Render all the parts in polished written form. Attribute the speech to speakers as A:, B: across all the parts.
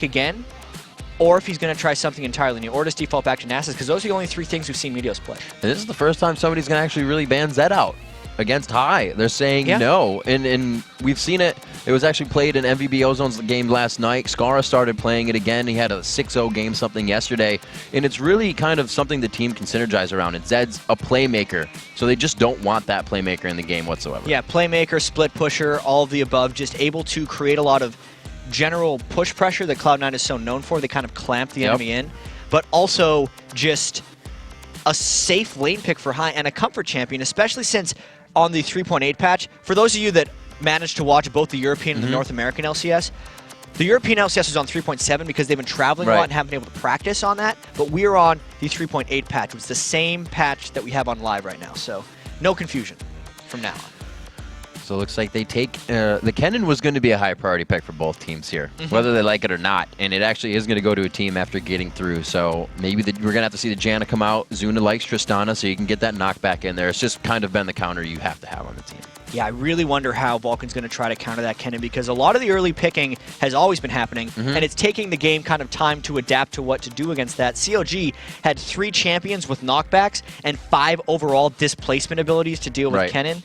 A: again, or if he's going to try something entirely new, or just default back to Nasus, because those are the only three things we've seen Meteos play.
B: And this is the first time somebody's going to actually really ban Zed out against High. They're saying no, and we've seen it. It was actually played in MVB Ozone's game last night. Skara started playing it again. He had a 6-0 game something yesterday, and it's really kind of something the team can synergize around. And Zed's a playmaker, so they just don't want that playmaker in the game whatsoever.
A: Yeah, playmaker, split pusher, all of the above, just able to create a lot of general push pressure that Cloud9 is so known for. They kind of clamp the enemy in, but also just a safe lane pick for High and a comfort champion, especially since on the 3.8 patch, for those of you that managed to watch both the European and the North American LCS, the European LCS was on 3.7 because they've been traveling a lot and haven't been able to practice on that, but we're on the 3.8 patch, which is the same patch that we have on live right now, so no confusion from now on.
B: So it looks like they take the Kennen was going to be a high priority pick for both teams here, whether they like it or not. And it actually is going to go to a team after getting through. So maybe we're going to have to see the Janna come out. Zuna likes Tristana, so you can get that knockback in there. It's just kind of been the counter you have to have on the team.
A: Yeah, I really wonder how Vulcan's going to try to counter that Kennen, because a lot of the early picking has always been happening, and it's taking the game kind of time to adapt to what to do against that. COG had 3 champions with knockbacks and 5 overall displacement abilities to deal with Kennen.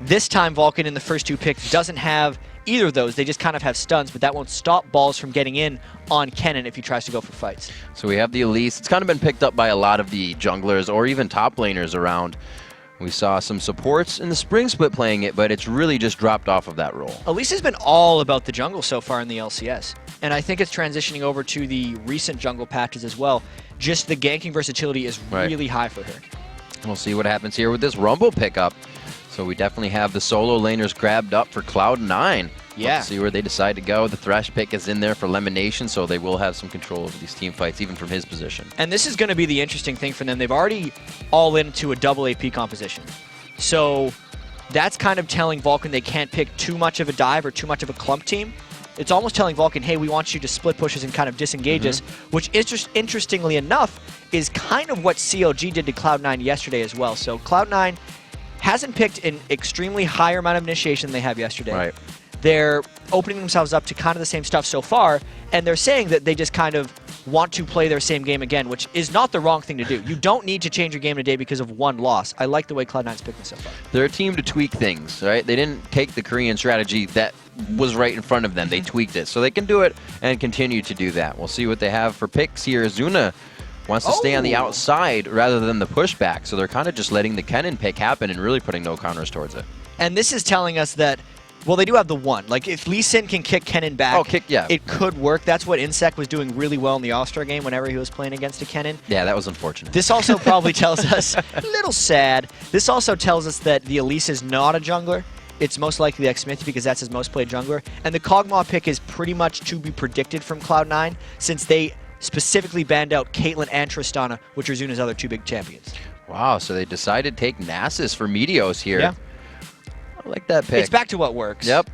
A: This time, Vulcan in the first 2 picks doesn't have either of those. They just kind of have stuns, but that won't stop balls from getting in on Kennen if he tries to go for fights.
B: So we have the Elise. It's kind of been picked up by a lot of the junglers or even top laners around. We saw some supports in the spring split playing it, but it's really just dropped off of that role.
A: Elise has been all about the jungle so far in the LCS, and I think it's transitioning over to the recent jungle patches as well. Just the ganking versatility is really high for her.
B: We'll see what happens here with this Rumble pickup. So we definitely have the solo laners grabbed up for Cloud9.
A: Yeah.
B: Let's see where they decide to go. The Thresh pick is in there for LemonNation, so they will have some control over these team fights, even from his position.
A: And this is going to be the interesting thing for them. They've already all into a double AP composition. So that's kind of telling Vulcan they can't pick too much of a dive or too much of a clump team. It's almost telling Vulcan, hey, we want you to split pushes and kind of disengage us, which interestingly enough is kind of what COG did to Cloud9 yesterday as well. So Cloud9 hasn't picked an extremely higher amount of initiation than they have yesterday. They're opening themselves up to kind of the same stuff so far, and they're saying that they just kind of want to play their same game again, which is not the wrong thing to do. You don't need to change your game today because of one loss. I like the way Cloud9's picking so far.
B: They're a team to tweak things, right? They didn't take the Korean strategy that was right in front of them. They tweaked it, so they can do it and continue to do that. We'll see what they have for picks here. Zuna wants to stay on the outside rather than the pushback, so they're kind of just letting the Kennen pick happen and really putting no counters towards it.
A: And this is telling us that, well, they do have the one. Like, if Lee Sin can kick Kennen back, it could work. That's what Insec was doing really well in the All-Star game whenever he was playing against a Kennen.
B: Yeah, that was unfortunate.
A: This also probably tells us, a little sad, this also tells us that the Elise is not a jungler. It's most likely the Xmithie because that's his most played jungler. And the Kog'Maw pick is pretty much to be predicted from Cloud9 since they specifically banned out Caitlyn and Tristana, which are Zuna's other 2 big champions.
B: Wow, so they decided to take Nasus for Meteos here.
A: Yeah.
B: I like that pick.
A: It's back to what works.
B: Yep.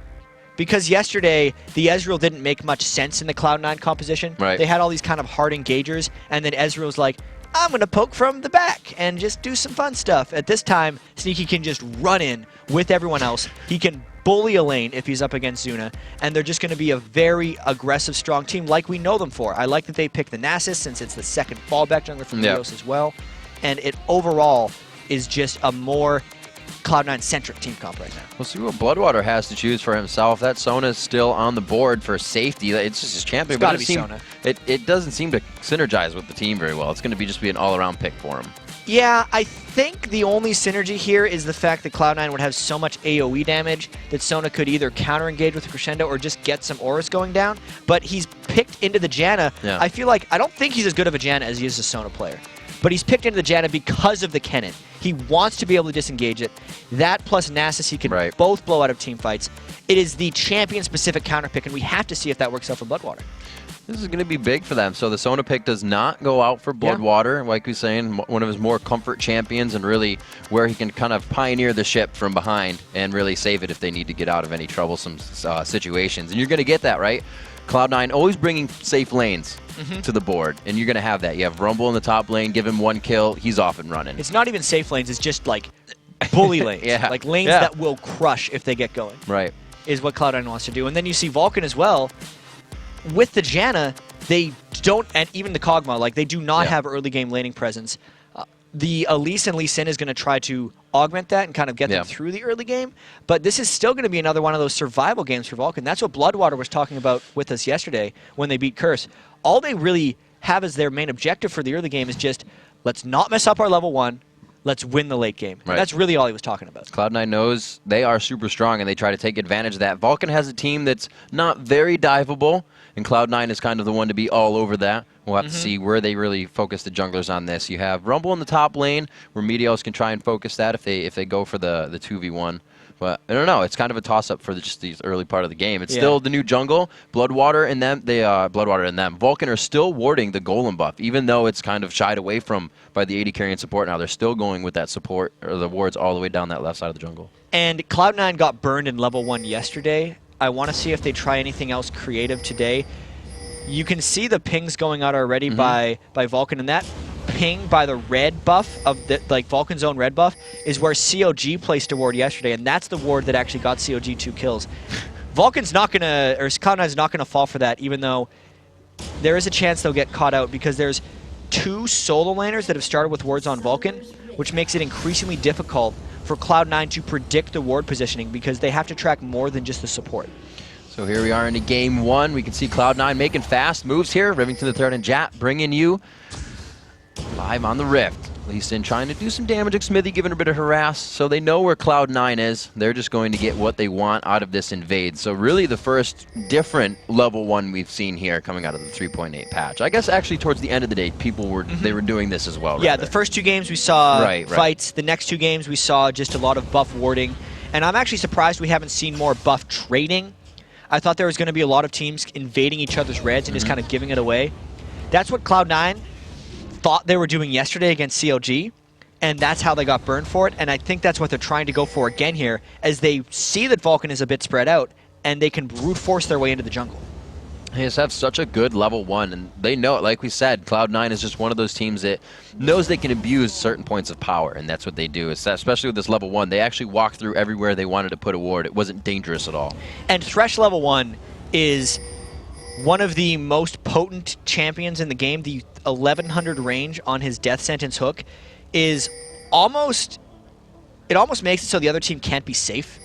A: Because yesterday, the Ezreal didn't make much sense in the Cloud9 composition. They had all these kind of hard engagers, and then Ezreal's like, I'm going to poke from the back and just do some fun stuff. At this time, Sneaky can just run in with everyone else. He can bully a lane if he's up against Zuna, and they're just going to be a very aggressive, strong team like we know them for. I like that they picked the Nasus since it's the second fallback jungler from Meteos as well, and it overall is just a more Cloud9-centric team comp right now.
B: We'll see what BloodWater has to choose for himself. That Sona's still on the board for safety. It's just his champion.
A: It's got to be Sona.
B: It doesn't seem to synergize with the team very well. It's going to be just be an all-around pick for him.
A: Yeah, I think the only synergy here is the fact that Cloud9 would have so much AoE damage that Sona could either counter-engage with the Crescendo or just get some auras going down. But he's picked into the Janna. I feel like, I don't think he's as good of a Janna as he is a Sona player. But he's picked into the Janna because of the Kennen. He wants to be able to disengage it. That plus Nasus, he can both blow out of team fights. It is the champion-specific counter pick, and we have to see if that works out for BloodWater.
B: This is going to be big for them. So the Sona pick does not go out for BloodWater, like we were saying, one of his more comfort champions and really where he can kind of pioneer the ship from behind and really save it if they need to get out of any troublesome situations. And you're going to get that, right? Cloud9 always bringing safe lanes to the board, and you're going to have that. You have Rumble in the top lane, give him 1 kill, he's off and running.
A: It's not even safe lanes, it's just like bully lanes. Like lanes that will crush if they get going.
B: Right.
A: Is what Cloud9 wants to do. And then you see Vulcan as well. with the Janna, they don't, and even the Kog'Maw, like, they do not have early game laning presence. The Elise and Lee Sin is going to try to augment that and kind of get them through the early game, but this is still going to be another one of those survival games for Vulcan. That's what BloodWater was talking about with us yesterday when they beat Curse. All they really have as their main objective for the early game is just, let's not mess up our level 1, let's win the late game. Right. That's really all he was talking about.
B: Cloud9 knows they are super strong, and they try to take advantage of that. Vulcan has a team that's not very diveable, and Cloud9 is kind of the one to be all over that. We'll have to see where they really focus the junglers on this. You have Rumble in the top lane, where Meteos can try and focus that if they go for the 2v1. But I don't know. It's kind of a toss-up for just the early part of the game. It's still the new jungle. BloodWater and them, BloodWater and them. Vulcan are still warding the Golem buff, even though it's kind of shied away from by the AD carry and support now. They're still going with that support, or the wards all the way down that left side of the jungle. And
A: Cloud9 got burned in level 1 yesterday. I want to see if they try anything else creative today. You can see the pings going out already by Vulcan, and that ping by the red buff of the Vulcan's own red buff is where COG placed a ward yesterday, and that's the ward that actually got COG 2 kills. Vulcan's not gonna, or Cloud9's not gonna fall for that, even though there is a chance they'll get caught out because there's 2 solo laners that have started with wards on Vulcan, which makes it increasingly difficult for Cloud9 to predict the ward positioning because they have to track more than just the support.
B: So here we are into game 1. We can see Cloud9 making fast moves here. Rivington III and Jat bringing you live on the Rift. Lee Sin trying to do some damage. Xmithie giving a bit of harass. So they know where Cloud9 is. They're just going to get what they want out of this invade. So really the first different level 1 we've seen here coming out of the 3.8 patch. I guess actually towards the end of the day, people were they were doing this as well.
A: Yeah, the first 2 games we saw fights. The next 2 games we saw just a lot of buff warding. And I'm actually surprised we haven't seen more buff trading. I thought there was going to be a lot of teams invading each other's reds and just kind of giving it away. That's what Cloud9 thought they were doing yesterday against COG, and that's how they got burned for it. And I think that's what they're trying to go for again here, as they see that Vulcan is a bit spread out, and they can brute force their way into the jungle.
B: They just have such a good level 1, and they know it. Like we said, Cloud9 is just one of those teams that knows they can abuse certain points of power, and that's what they do. Especially with this level 1, they actually walked through everywhere they wanted to put a ward. It wasn't dangerous at all.
A: And Thresh level 1 is one of the most potent champions in the game. The 1100 range on his death sentence hook is almost makes it so the other team can't be safe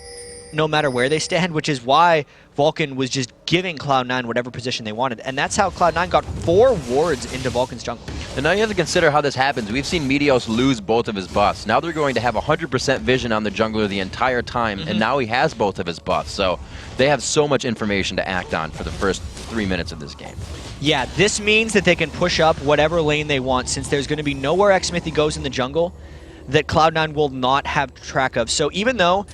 A: no matter where they stand, which is why Vulcan was just giving Cloud9 whatever position they wanted. And that's how Cloud9 got 4 wards into Vulcan's jungle.
B: And now you have to consider how this happens. We've seen Meteos lose both of his buffs. Now they're going to have 100% vision on the jungler the entire time, and now he has both of his buffs. So they have so much information to act on for the first 3 minutes of this game.
A: Yeah, this means that they can push up whatever lane they want, since there's going to be nowhere Xmithie goes in the jungle that Cloud9 will not have track of. So even though,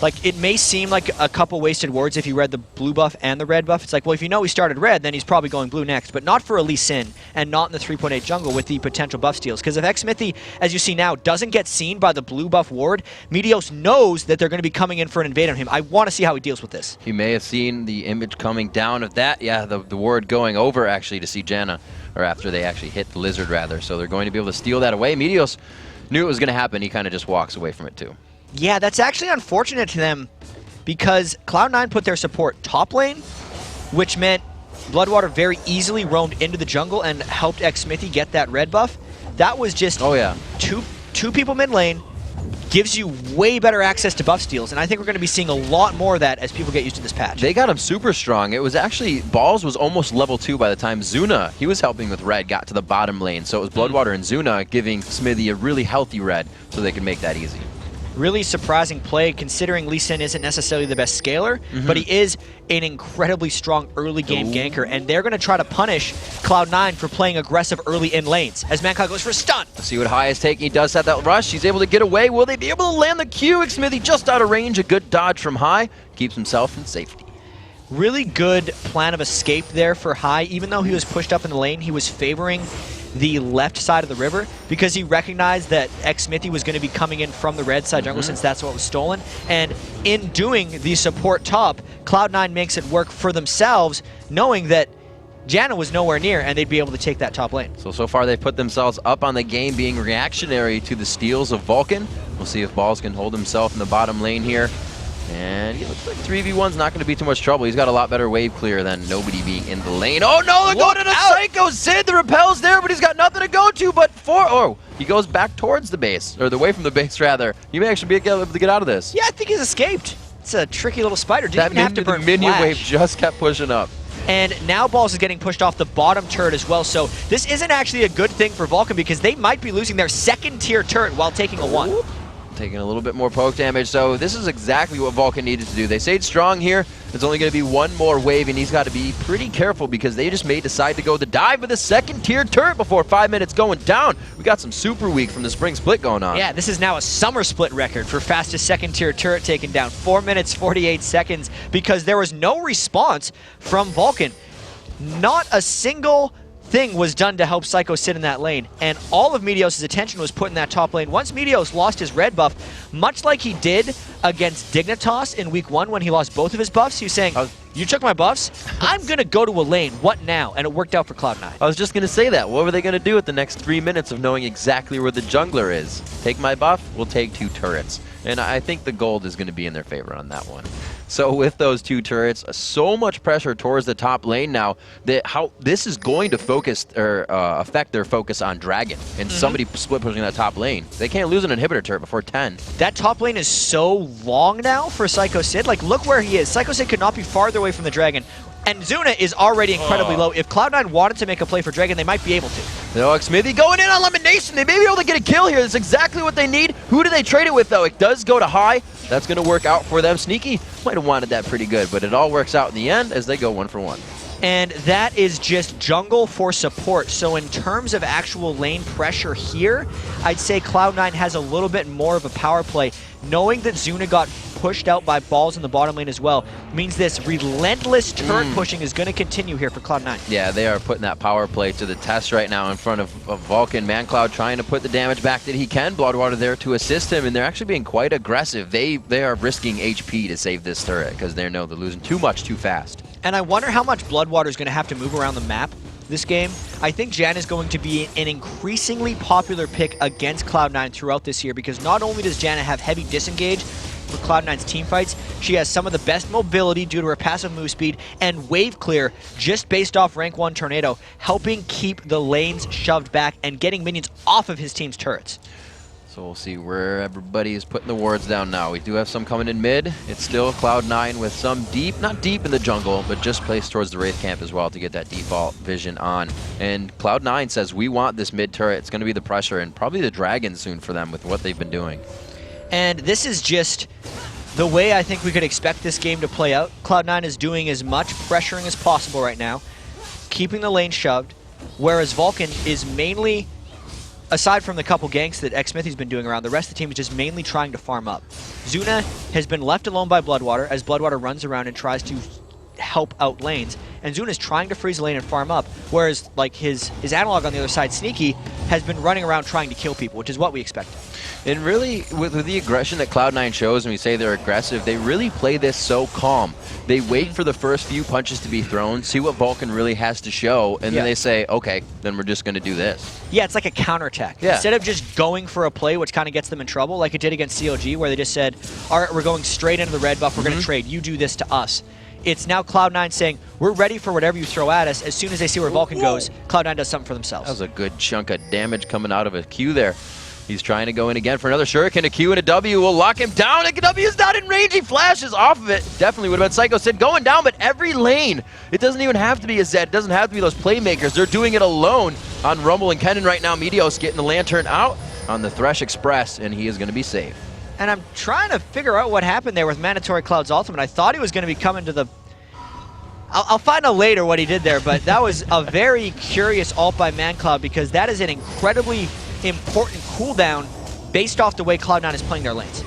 A: like, it may seem like a couple wasted wards if you read the blue buff and the red buff, it's like, well, if you know he started red, then he's probably going blue next, but not for a Lee Sin, and not in the 3.8 jungle with the potential buff steals. Because if Xmithie, as you see now, doesn't get seen by the blue buff ward, Meteos knows that they're going to be coming in for an invade on him. I want to see how he deals with this.
B: You may have seen the image coming down of that. Yeah, the ward going over, actually, to see Janna, or after they actually hit the lizard, rather. So they're going to be able to steal that away. Meteos knew it was going to happen. He kind of just walks away from it too.
A: Yeah, that's actually unfortunate to them because Cloud9 put their support top lane, which meant BloodWater very easily roamed into the jungle and helped Xmithie get that red buff. That was just two people mid lane, gives you way better access to buff steals, and I think we're going to be seeing a lot more of that as people get used to this patch.
B: They got him super strong. It was actually, Balls was almost level 2 by the time Zuna, he was helping with red, got to the bottom lane. So it was BloodWater and Zuna giving Xmithie a really healthy red so they could make that easy.
A: Really surprising play, considering Lee Sin isn't necessarily the best scaler, but he is an incredibly strong early game ganker, and they're going to try to punish Cloud9 for playing aggressive early in lanes, as mancloud goes for a stun.
B: Let's see what High is taking. He does have that rush. He's able to get away. Will they be able to land the Q? Xmithie just out of range. A good dodge from High. Keeps himself in safety.
A: Really good plan of escape there for High. Even though he was pushed up in the lane, he was favoring the left side of the river because he recognized that Xmithie was going to be coming in from the red side jungle since that's what was stolen. And in doing the support top, Cloud9 makes it work for themselves, knowing that Janna was nowhere near and they'd be able to take that top lane.
B: So far they've put themselves up on the game, being reactionary to the steals of Vulcan. We'll see if Balls can hold himself in the bottom lane here. And it looks like 3v1's not going to be too much trouble. He's got a lot better wave clear than nobody being in the lane. Oh no, they're going to the Sycho Sid. The repel's there, but he's got nothing to go to but he goes back towards the base, or away from the base rather. He may actually be able to get out of this.
A: Yeah, I think he's escaped. It's a tricky little spider. Didn't even have to burn
B: minion
A: flash.
B: wave just kept pushing up.
A: And now Balls is getting pushed off the bottom turret as well, so this isn't actually a good thing for Vulcan because they might be losing their second tier turret while taking a 1.
B: Taking a little bit more poke damage, so this is exactly what Vulcan needed to do. They stayed strong here. There's only going to be one more wave, and he's got to be pretty careful because they just may decide to go the dive with a second tier turret before 5 minutes going down. We got some super weak from the spring split going on.
A: Yeah, this is now a summer split record for fastest second tier turret taken down. 4 minutes, 48 seconds, because there was no response from Vulcan. Not a single thing was done to help Sycho Sid in that lane, and all of Meteos' attention was put in that top lane. Once Meteos lost his red buff, much like he did against Dignitas in week 1 when he lost both of his buffs, he was saying, you took my buffs, I'm going to go to a lane, what now? And it worked out for Cloud9.
B: I was just going to say that. What were they going to do with the next 3 minutes of knowing exactly where the jungler is? Take my buff, we'll take 2 turrets. And I think the gold is going to be in their favor on that one. So with those 2 turrets, so much pressure towards the top lane now that how this is going to focus or affect their focus on Dragon and somebody split pushing that top lane. They can't lose an inhibitor turret before 10.
A: That top lane is so long now for Sycho Sid. Like, look where he is. Sycho Sid could not be farther away from the Dragon. And Zuna is already incredibly low. If Cloud9 wanted to make a play for Dragon, they might be able to.
B: No, Xmithie going in on LemonNation. They may be able to get a kill here. That's exactly what they need. Who do they trade it with, though? It does go to high. That's going to work out for them. Sneaky might have wanted that pretty good, but it all works out in the end as they go 1 for 1.
A: And that is just jungle for support. So in terms of actual lane pressure here, I'd say Cloud9 has a little bit more of a power play. Knowing that Zuna got pushed out by Balls in the bottom lane as well means this relentless turret pushing is going to continue here for Cloud9.
B: Yeah, they are putting that power play to the test right now in front of Vulcan. mancloud trying to put the damage back that he can. BloodWater there to assist him, and they're actually being quite aggressive. They are risking HP to save this turret because they know they're losing too much too fast.
A: And I wonder how much BloodWater is going to have to move around the map this game. I think Jan is going to be an increasingly popular pick against Cloud9 throughout this year because not only does Janna have heavy disengage for Cloud9's team fights, she has some of the best mobility due to her passive move speed and wave clear just based off rank 1 Tornado, helping keep the lanes shoved back and getting minions off of his team's turrets.
B: So we'll see where everybody is putting the wards down now. We do have some coming in mid. It's still Cloud9 with some deep, not deep in the jungle, but just placed towards the Wraith camp as well to get that default vision on. And Cloud9 says, we want this mid turret. It's going to be the pressure and probably the Dragon soon for them with what they've been doing.
A: And this is just the way I think we could expect this game to play out. Cloud9 is doing as much pressuring as possible right now, keeping the lane shoved, whereas Vulcan is mainly, aside from the couple ganks that Xmithie's been doing around, the rest of the team is just mainly trying to farm up. Zuna has been left alone by BloodWater as BloodWater runs around and tries to help out lanes, and Zuna's trying to freeze the lane and farm up, whereas like his analog on the other side, Sneaky, has been running around trying to kill people, which is what we expected.
B: And really, with the aggression that Cloud9 shows, and we say they're aggressive, they really play this so calm. They wait for the first few punches to be thrown, see what Vulcan really has to show, and then they say, okay, then we're just going to do this.
A: Yeah, it's like a counterattack.
B: Yeah.
A: Instead of just going for a play, which kind of gets them in trouble, like it did against COG, where they just said, all right, we're going straight into the red buff, we're going to trade, you do this to us. It's now Cloud9 saying, we're ready for whatever you throw at us. As soon as they see where Vulcan goes, Cloud9 does something for themselves.
B: That was a good chunk of damage coming out of a Q there. He's trying to go in again for another shuriken. A Q and a W will lock him down. A W is not in range. He flashes off of it. Definitely would have been Sycho Sid going down, but every lane, it doesn't even have to be a Zed. It doesn't have to be those playmakers. They're doing it alone on Rumble and Kennen right now. Meteos getting the lantern out on the Thresh Express, and he is going to be safe.
A: And I'm trying to figure out what happened there with mandatorycloud's ultimate. I thought he was going to be coming to the... I'll find out later what he did there, but that was a very curious ult by mancloud because that is an incredibly important cooldown based off the way Cloud9 is playing their lanes.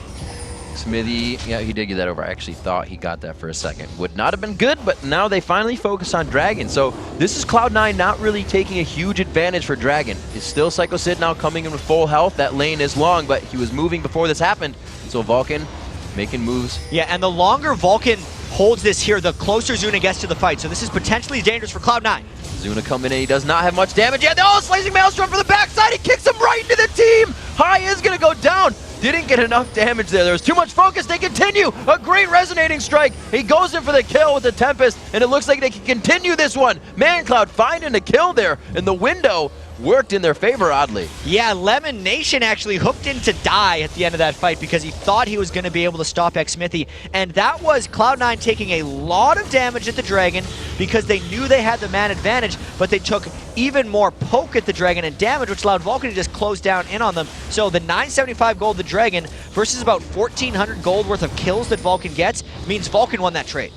B: Xmithie, yeah, he did get that over. I actually thought he got that for a second. Would not have been good, but now they finally focus on Dragon. So this is Cloud9 not really taking a huge advantage for Dragon. It's still Sycho Sid now coming in with full health. That lane is long, but he was moving before this happened. So Vulcan making moves.
A: Yeah, and the longer Vulcan holds this here, the closer Zuna gets to the fight. So this is potentially dangerous for Cloud9.
B: Zuna coming in, he does not have much damage yet. Oh, slicing Maelstrom for the backside, he kicks him right into the team! High is gonna go down. didn't get enough damage there. There was too much focus. They continue. A great resonating strike. He goes in for the kill with the Tempest, and it looks like they can continue this one. mancloud finding a kill there, and the window worked in their favor, oddly.
A: Yeah, LemonNation actually hooked in to die at the end of that fight because he thought he was going to be able to stop Xmithie, and that was Cloud9 taking a lot of damage at the Dragon because they knew they had the man advantage, but they took even more poke at the Dragon and damage, which allowed Vulcan to just close down in on them. So the 975 gold the Dragon versus about 1,400 gold worth of kills that Vulcan gets means Vulcan won that trade.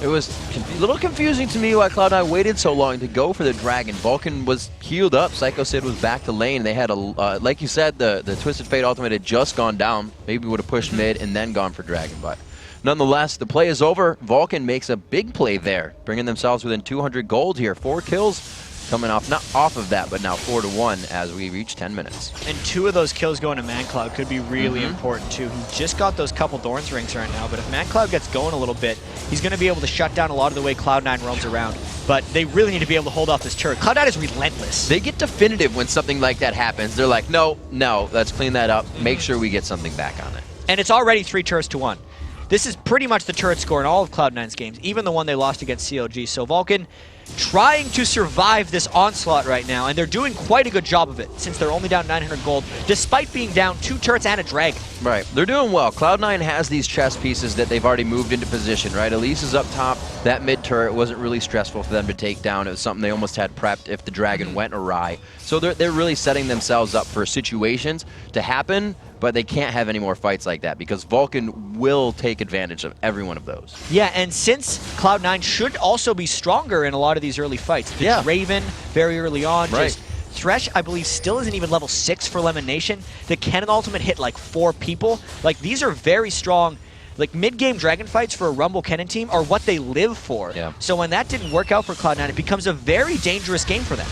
B: It was a little confusing to me why Cloud9 waited so long to go for the Dragon. Vulcan was healed up. Sycho Sid was back to lane. They had a, like you said, the Twisted Fate ultimate had just gone down. Maybe would have pushed mid and then gone for Dragon. But nonetheless, the play is over. Vulcan makes a big play there, bringing themselves within 200 gold here. 4 kills coming off, not off of that, but now 4-1 as we reach 10 minutes.
A: And 2 of those kills going to mancloud could be really important too. He just got those couple Thorns rings right now, but if mancloud gets going a little bit, he's going to be able to shut down a lot of the way Cloud9 roams around. But they really need to be able to hold off this turret. Cloud9 is relentless.
B: They get definitive when something like that happens. They're like, no, let's clean that up. Make sure we get something back on it.
A: And it's already 3 turrets to 1. This is pretty much the turret score in all of Cloud9's games, even the one they lost against CLG. So Vulcan trying to survive this onslaught right now, and they're doing quite a good job of it since they're only down 900 gold, despite being down 2 turrets and a Dragon.
B: Right, they're doing well. Cloud9 has these chess pieces that they've already moved into position, right? Elise is up top. That mid turret wasn't really stressful for them to take down. It was something they almost had prepped if the Dragon went awry. So they're really setting themselves up for situations to happen, but they can't have any more fights like that because Vulcan will take advantage of every one of those.
A: Yeah, and since Cloud9 should also be stronger in a lot of these early fights. The Draven very early on, just Thresh, I believe, still isn't even level 6 for LemonNation. The Cannon ultimate hit like 4 people. Like, these are very strong. Like, mid-game Dragon fights for a Rumble Cannon team are what they live for.
B: Yeah.
A: So when that didn't work out for Cloud9, it becomes a very dangerous game for them.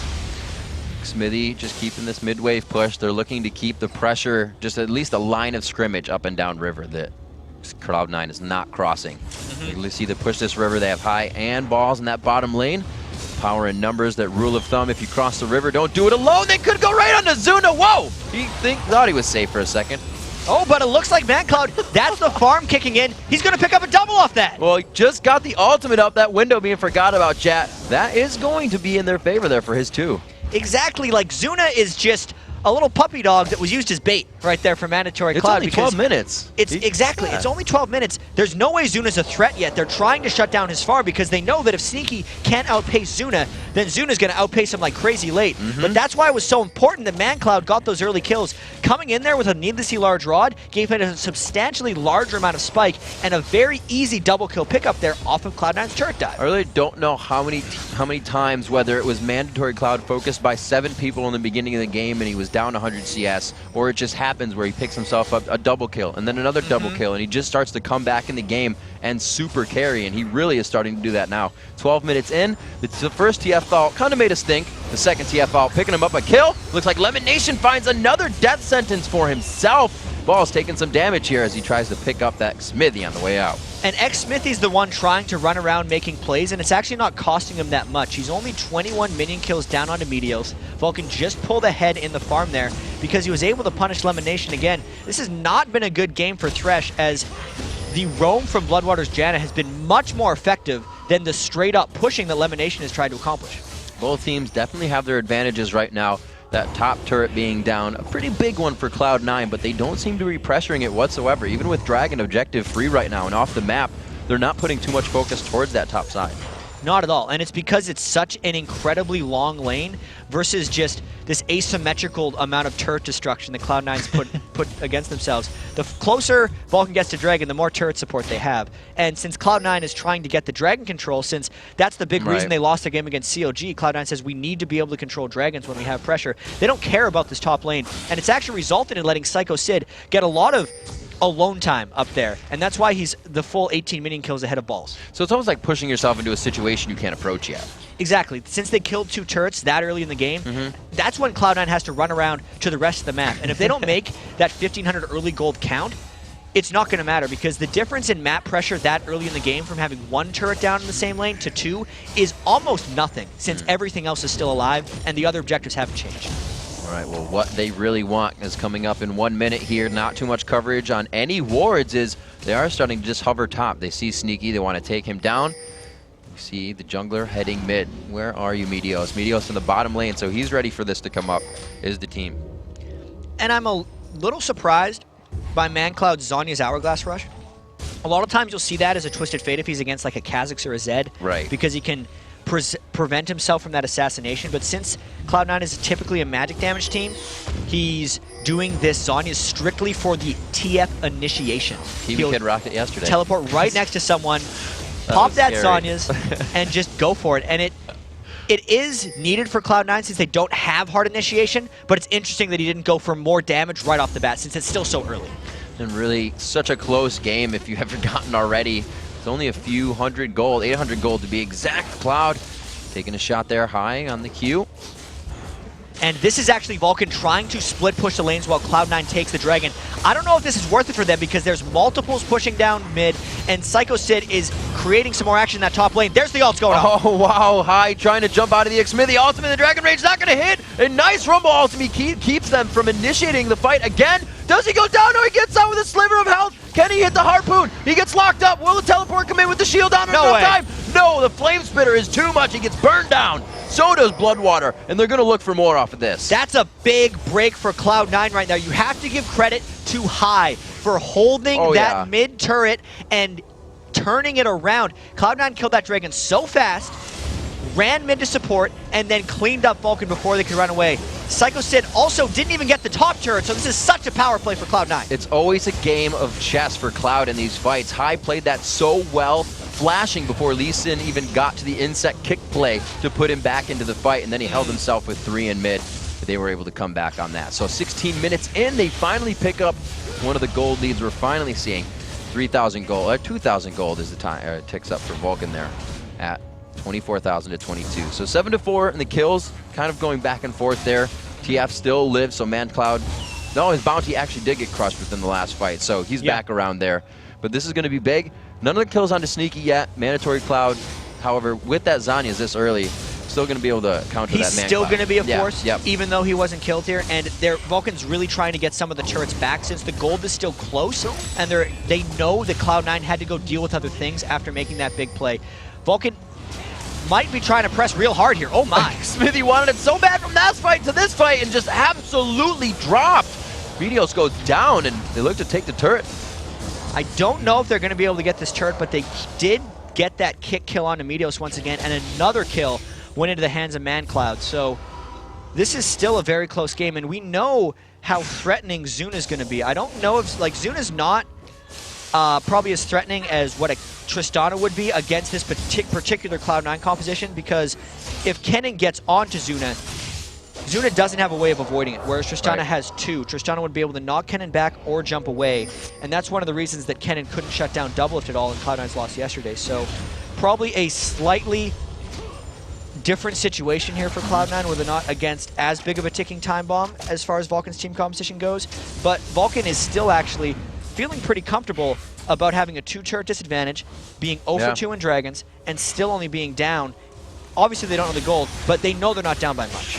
B: Xmithie just keeping this mid-wave push. They're looking to keep the pressure, just at least a line of scrimmage up and down river that Cloud9 is not crossing. You see they push this river. They have high and balls in that bottom lane. Power in numbers, that rule of thumb. If you cross the river, don't do it alone. They could go right onto Zuna. Whoa! He thought he was safe for a second.
A: Oh, but it looks like mancloud, that's the farm kicking in. He's going to pick up a double off that.
B: Well, he just got the ultimate up. That window being forgot about, chat. That is going to be in their favor there for his 2.
A: Exactly. Like, Zuna is just a little puppy dog that was used as bait right there for mandatory cloud.
B: It's only 12 minutes.
A: It's exactly. It's only 12 minutes. There's no way Zuna's a threat yet. They're trying to shut down his farm because they know that if Sneaky can't outpace Zuna, then Zuna's going to outpace him like crazy late. But that's why it was so important that mancloud got those early kills. Coming in there with a needlessly large rod gave it a substantially larger amount of spike and a very easy double kill pickup there off of Cloud9's turret dive.
B: I really don't know how many times, whether it was mandatory cloud focused by 7 people in the beginning of the game and he was down 100 CS, or it just happens where he picks himself up a double kill and then another double kill, and he just starts to come back in the game and super carry, and he really is starting to do that now. 12 minutes in, the first TF foul kind of made us think. The second TF foul picking him up a kill. Looks like LemonNation finds another death sentence for himself. Ball's taking some damage here as he tries to pick up that Xmithie on the way out.
A: And Xmithie's the one trying to run around making plays, and it's actually not costing him that much. He's only 21 minion kills down onto Meteos. Vulcan just pulled ahead in the farm there because he was able to punish LemonNation again. This has not been a good game for Thresh, as the roam from BloodWater's Janna has been much more effective than the straight-up pushing that LemonNation has tried to accomplish.
B: Both teams definitely have their advantages right now. That top turret being down, a pretty big one for Cloud9, but they don't seem to be pressuring it whatsoever. Even with Dragon objective free right now and off the map, they're not putting too much focus towards that top side.
A: Not at all, and it's because it's such an incredibly long lane versus just this asymmetrical amount of turret destruction that Cloud9's put against themselves. The closer Vulcan gets to Dragon, the more turret support they have. And since Cloud9 is trying to get the Dragon control, since that's the big reason they lost the game against CLG, Cloud9 says we need to be able to control Dragons when we have pressure. They don't care about this top lane, and it's actually resulted in letting Sycho Sid get a lot of alone time up there, and that's why he's the full 18 minion kills ahead of balls.
B: So it's almost like pushing yourself into a situation you can't approach yet.
A: Exactly. Since they killed 2 turrets that early in the game, that's when Cloud9 has to run around to the rest of the map. And if they don't make that 1,500 early gold count, it's not going to matter, because the difference in map pressure that early in the game from having 1 turret down in the same lane to 2 is almost nothing, since everything else is still alive and the other objectives haven't changed.
B: All right, well, what they really want is coming up in 1 minute here. Not too much coverage on any wards, is they are starting to just hover top. They see Sneaky, they want to take him down. You see the jungler heading mid. Where are you, Meteos? Meteos in the bottom lane, so he's ready for this to come up, is the team.
A: And I'm a little surprised by mancloud's Zhonya's Hourglass Rush. A lot of times you'll see that as a Twisted Fate if he's against like a Kha'Zix or a Zed.
B: Right.
A: Because he can prevent himself from that assassination. But since Cloud9 is typically a magic damage team, he's doing this Zhonya's strictly for the TF initiation.
B: He'll Kid rocked it yesterday.
A: Teleport right next to someone, pop that
B: scary.
A: Zhonya's, and just go for it. And it is needed for Cloud9 since they don't have hard initiation, but it's interesting that he didn't go for more damage right off the bat since it's still so early.
B: And really, such a close game if you haven't gotten already. It's only a few hundred gold, 800 gold to be exact. Cloud taking a shot there high on the Q.
A: And this is actually Vulcan trying to split push the lanes while Cloud9 takes the Dragon. I don't know if this is worth it for them because there's multiples pushing down mid, and Sycho Sid is creating some more action in that top lane. There's the ults going on.
B: Oh, wow. High trying to jump out of the Xmithie ultimate. The Dragon Rage not going to hit. A nice Rumble ultimate keeps them from initiating the fight again. Does he go down? No, he gets out with a sliver of health. Can he hit the harpoon? He gets locked up. Will the teleport come in with the shield down in no time? No, the flame spitter is too much. He gets burned down. So does BloodWater, and they're going to look for more off of this.
A: That's a big break for Cloud9 right now. You have to give credit to High for holding that mid turret and turning it around. Cloud9 killed that Dragon so fast, ran mid to support, and then cleaned up Vulcan before they could run away. Sycho Sid also didn't even get the top turret, so this is such a power play for Cloud9.
B: It's always a game of chess for Cloud in these fights. High played that so well, flashing before Lee Sin even got to the insect kick play to put him back into the fight, and then he held himself with 3 in mid. But they were able to come back on that. So 16 minutes in, they finally pick up one of the gold leads we're finally seeing. 3,000 gold, 2,000 gold is the time it ticks up for Vulcan there at 24,000 to 22. So 7-4 in the kills, kind of going back and forth there. TF still lives, so mancloud. No, his bounty actually did get crushed within the last fight, so he's back around there. But this is going to be big. None of the kills onto Sneaky yet. Mandatory Cloud, however, with that Zhonya's this early, still going to be able to counter that mancloud.
A: He's still going to be a force, even though he wasn't killed here. And Vulcan's really trying to get some of the turrets back since the gold is still close. And they know that Cloud9 had to go deal with other things after making that big play. Vulcan might be trying to press real hard here. Oh my.
B: Xmithie wanted it so bad from that fight to this fight and just absolutely dropped. Meteos goes down and they look to take the turret.
A: I don't know if they're going to be able to get this turret, but they did get that kick kill onto Meteos once again, and another kill went into the hands of mancloud. So this is still a very close game, and we know how threatening Zuna's going to be. I don't know if, like, Zuna's not probably as threatening as what a Tristana would be against this particular Cloud9 composition, because if Kennen gets onto Zuna, Zuna doesn't have a way of avoiding it, whereas Tristana has 2. Tristana would be able to knock Kennen back or jump away, and that's one of the reasons that Kennen couldn't shut down Doublelift at all in Cloud9's loss yesterday. So probably a slightly different situation here for Cloud9, where they're not against as big of a ticking time bomb as far as Vulcan's team composition goes, but Vulcan is still actually feeling pretty comfortable about having a 2-turret disadvantage, being 0 for 2 in Dragons, and still only being down. Obviously, they don't know the gold, but they know they're not down by much.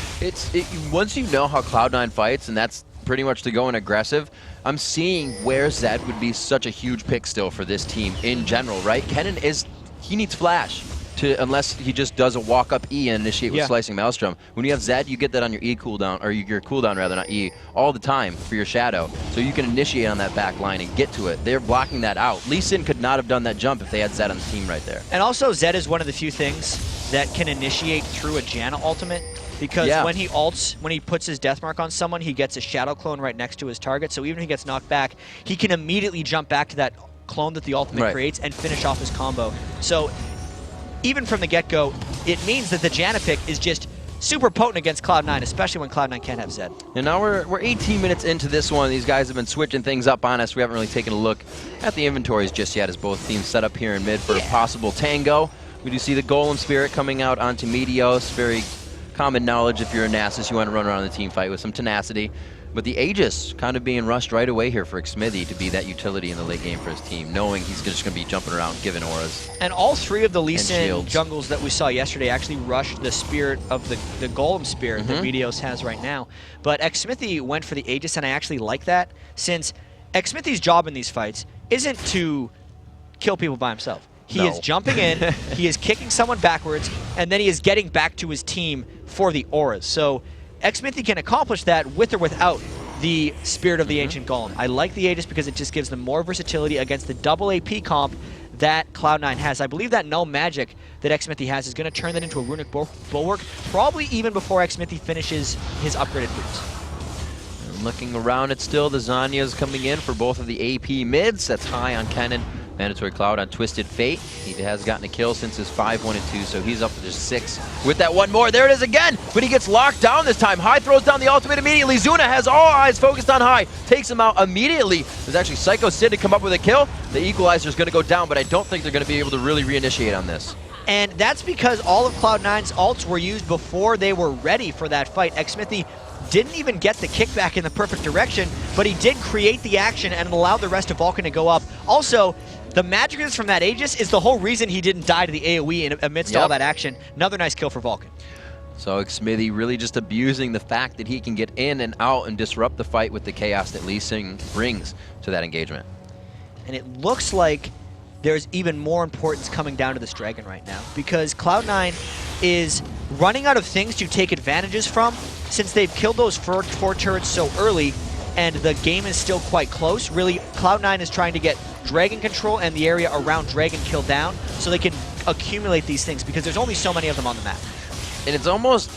B: Once you know how Cloud9 fights, and that's pretty much to go in aggressive, I'm seeing where Zed would be such a huge pick still for this team in general, right? Kennen he needs flash. Unless he just does a walk-up E and initiate with Slicing Maelstrom. When you have Zed, you get that on your E cooldown, or your cooldown rather, not E, all the time for your Shadow. So you can initiate on that back line and get to it. They're blocking that out. Lee Sin could not have done that jump if they had Zed on the team right there.
A: And also, Zed is one of the few things that can initiate through a Janna ultimate, because when he ults, when he puts his death mark on someone, he gets a Shadow clone right next to his target. So even if he gets knocked back, he can immediately jump back to that clone that the ultimate creates and finish off his combo. So even from the get-go, it means that the Janna pick is just super potent against Cloud9, especially when Cloud9 can't have Zed.
B: And now we're 18 minutes into this one. These guys have been switching things up on us. We haven't really taken a look at the inventories just yet, as both teams set up here in mid for a possible tango. We do see the Golem Spirit coming out onto Meteos, very common knowledge if you're a Nasus, you want to run around the team fight with some tenacity. But the Aegis kind of being rushed right away here for Xmithie to be that utility in the late game for his team, knowing he's just going to be jumping around, giving auras.
A: And all three of the Lee Sin jungles that we saw yesterday actually rushed the spirit of the Golem Spirit that Meteos has right now. But Xmithie went for the Aegis, and I actually like that, since Xmithie's job in these fights isn't to kill people by himself. He is jumping in, he is kicking someone backwards, and then he is getting back to his team for the auras. So Xmithie can accomplish that with or without the Spirit of the Ancient Golem. I like the Aegis because it just gives them more versatility against the double AP comp that Cloud9 has. I believe that null magic that Xmithie has is going to turn that into a runic bulwark, probably even before Xmithie finishes his upgraded boots.
B: And looking around, it's still the Zanya's coming in for both of the AP mids. That's high on Kennen. Mandatory Cloud on Twisted Fate. He has gotten a kill since his 5-1-2, so he's up to just 6 with that one more. There it is again, but he gets locked down this time. High throws down the ultimate immediately. Zuna has all eyes focused on High. Takes him out immediately. There's actually Sycho Sid to come up with a kill. The equalizer is going to go down, but I don't think they're going to be able to really reinitiate on this.
A: And that's because all of Cloud9's ults were used before they were ready for that fight. Xmithie didn't even get the kickback in the perfect direction, but he did create the action and allowed the rest of Vulcan to go up. Also, the magicness from that Aegis is the whole reason he didn't die to the AoE amidst all that action. Another nice kill for Vulcan.
B: So Xmithie really just abusing the fact that he can get in and out and disrupt the fight with the chaos that Lee Sin brings to that engagement.
A: And it looks like there's even more importance coming down to this dragon right now, because Cloud9 is running out of things to take advantages from since they've killed those four turrets so early and the game is still quite close. Really, Cloud9 is trying to get Dragon control and the area around Dragon killed down so they can accumulate these things, because there's only so many of them on the map.
B: And it's almost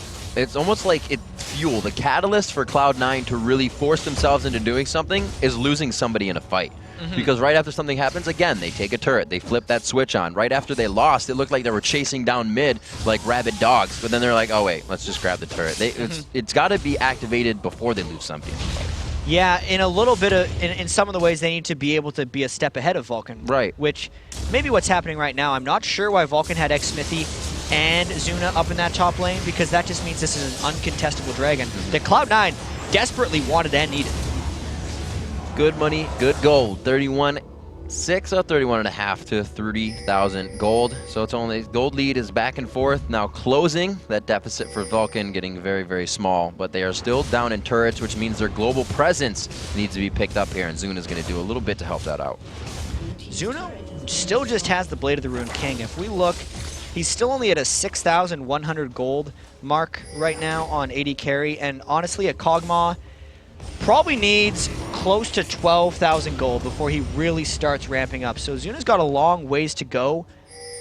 B: like it fuel. The catalyst for Cloud9 to really force themselves into doing something is losing somebody in a fight. Because right after something happens, again, they take a turret, they flip that switch on. Right after they lost, it looked like they were chasing down mid like rabid dogs, but then they're like, oh wait, let's just grab the turret. It's got to be activated before they lose something.
A: Yeah, in a little bit of, in some of the ways, they need to be able to be a step ahead of Vulcan.
B: Right.
A: Which, maybe what's happening right now, I'm not sure why Vulcan had Xmithie and Zuna up in that top lane, because that just means this is an uncontestable dragon that Cloud9 desperately wanted and needed.
B: Good money, good gold. 31.6 or 31.5 to 30,000 gold. So it's only gold lead is back and forth now, closing that deficit for Vulcan, getting very, very small. But they are still down in turrets, which means their global presence needs to be picked up here, and Zuna's going to do a little bit to help that out.
A: Zuna still just has the Blade of the Ruined King. If we look, he's still only at a 6,100 gold mark right now on AD carry, and honestly, at Kog'Maw, probably needs close to 12,000 gold before he really starts ramping up. So Zuna's got a long ways to go.